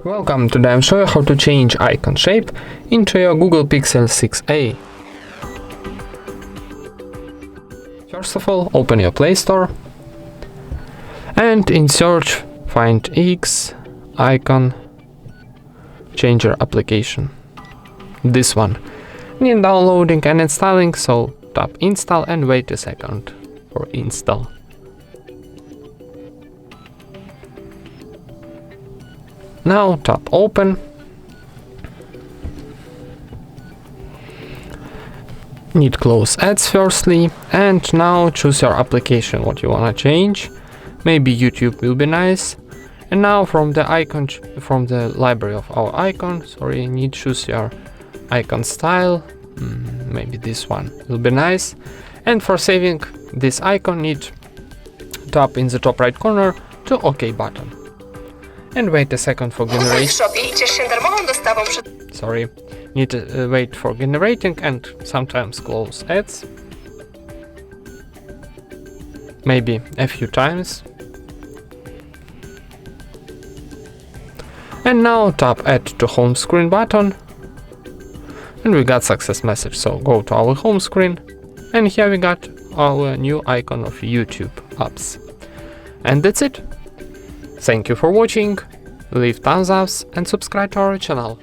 Welcome, today I'll show you how to change icon shape into your Google Pixel 6a. First of all, open your Play Store and in search find X icon changer application. This one. Need downloading and installing, so tap install and wait a second for install. Now tap open. Need close ads firstly, and now choose your application what you wanna change. Maybe YouTube will be nice. And now from the icon, from the library of our icon, need choose your icon style. Maybe this one will be nice. And for saving this icon, need tap in the top right corner to OK button. And wait a second for generation. Need to wait for generating and sometimes close ads. Maybe a few times. And now tap add to home screen button. And we got success message, so go to our home screen. And here we got our new icon of YouTube apps. And that's it. Thank you for watching, leave thumbs ups and subscribe to our channel.